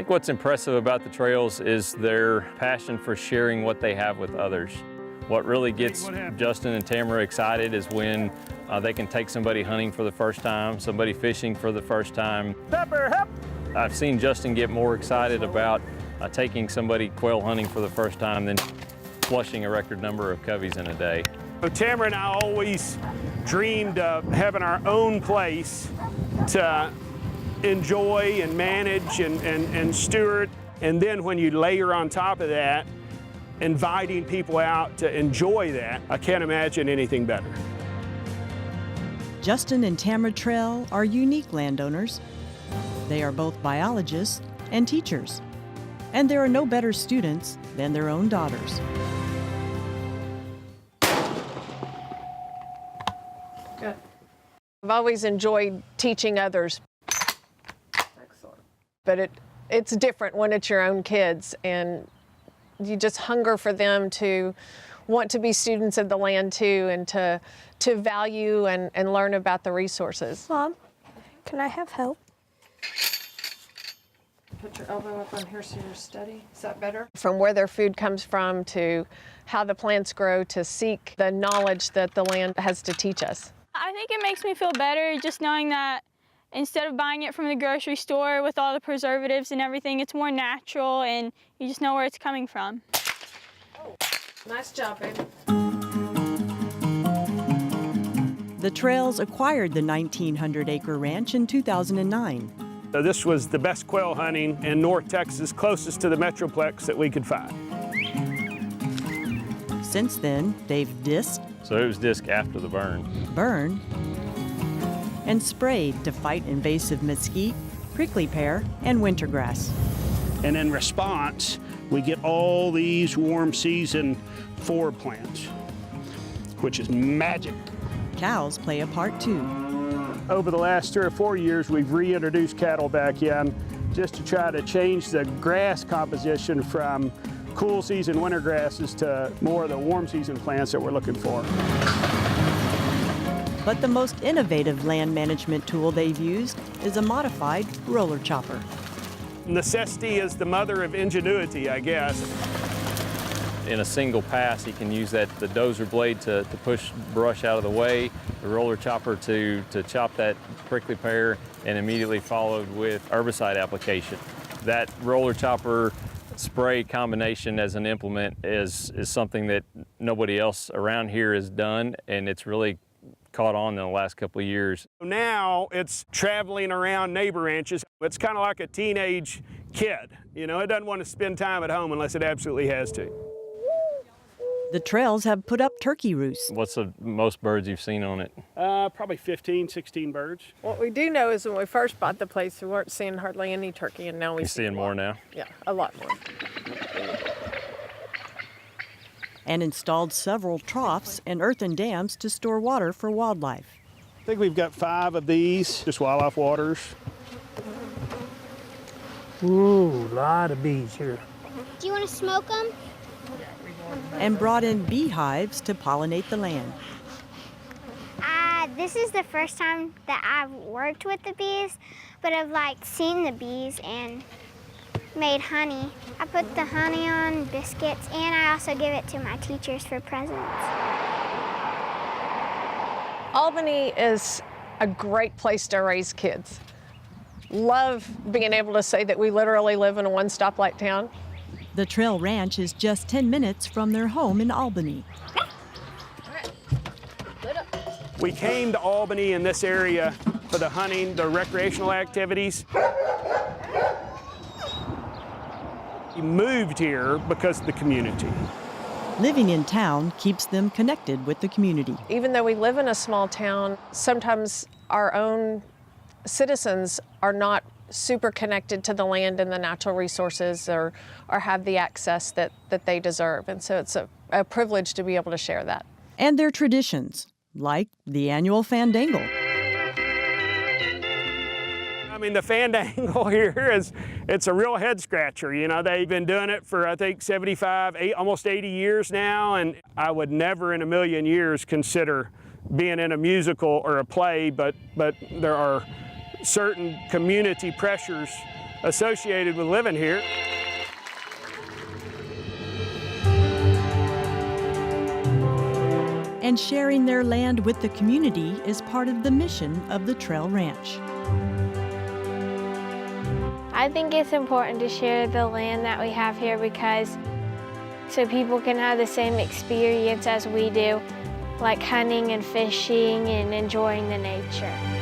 I think what's impressive about the trails is their passion for sharing what they have with others. What really gets Justin and Tamara excited is when they can take somebody hunting for the first time, somebody fishing for the first time. Pepper, hop! I've seen Justin get more excited about taking somebody quail hunting for the first time than flushing a record number of coveys in a day. So Tamara and I always dreamed of having our own place to enjoy and manage and steward. And then when you layer on top of that, inviting people out to enjoy that, I can't imagine anything better. Justin and Tamara Trail are unique landowners. They are both biologists and teachers. And there are no better students than their own daughters. Good. I've always enjoyed teaching others. Excellent. But it's different when it's your own kids, and you just hunger for them to want to be students of the land too, and to value and learn about the resources. Mom, can I have help? Put your elbow up on here so you're steady. Is that better? From where their food comes from to how the plants grow, to seek the knowledge that the land has to teach us. I think it makes me feel better just knowing that instead of buying it from the grocery store with all the preservatives and everything, it's more natural and you just know where it's coming from. Oh, nice job, baby. The Trails acquired the 1,900-acre ranch in 2009. So this was the best quail hunting in North Texas, closest to the Metroplex that we could find. Since then, they've disked, So it was disc after the burn. burned, and sprayed to fight invasive mesquite, prickly pear, and wintergrass. And in response, we get all these warm season forward plants, which is magic. Cows play a part too. Over the last 3 or 4 years, we've reintroduced cattle back in just to try to change the grass composition from cool season winter grasses to more of the warm season plants that we're looking for. But the most innovative land management tool they've used is a modified roller chopper. Necessity is the mother of ingenuity, I guess. In a single pass, he can use the dozer blade to push brush out of the way, the roller chopper to chop that prickly pear, and immediately followed with herbicide application. That roller chopper spray combination as an implement is something that nobody else around here has done, and it's really caught on in the last couple of years. Now it's traveling around neighbor ranches. It's kind of like a teenage kid. You know, it doesn't want to spend time at home unless it absolutely has to. The Trails have put up turkey roosts. What's the most birds you've seen on it? Probably 15, 16 birds. What we do know is when we first bought the place, we weren't seeing hardly any turkey, and now we're seeing more now? Yeah, a lot more. And installed several troughs and earthen dams to store water for wildlife. I think we've got 5 of these, just wildlife waters. Ooh, a lot of bees here. Do you want to smoke them? And brought in beehives to pollinate the land. This is the first time that I've worked with the bees, but I've seen the bees and made honey. I put the honey on biscuits, and I also give it to my teachers for presents. Albany is a great place to raise kids. Love being able to say that we literally live in a one-stoplight town. The Trail Ranch is just 10 minutes from their home in Albany. We came to Albany in this area for the hunting, the recreational activities. We moved here because of the community. Living in town keeps them connected with the community. Even though we live in a small town, sometimes our own citizens are not super connected to the land and the natural resources or have the access that they deserve. And so it's a privilege to be able to share that. And their traditions, like the annual Fandangle. I mean, the Fandangle here it's a real head scratcher. You know, they've been doing it for, I think, 75, almost 80 years now, and I would never in a million years consider being in a musical or a play, but there are certain community pressures associated with living here. And sharing their land with the community is part of the mission of the Trail Ranch. I think it's important to share the land that we have here because so people can have the same experience as we do, like hunting and fishing and enjoying the nature.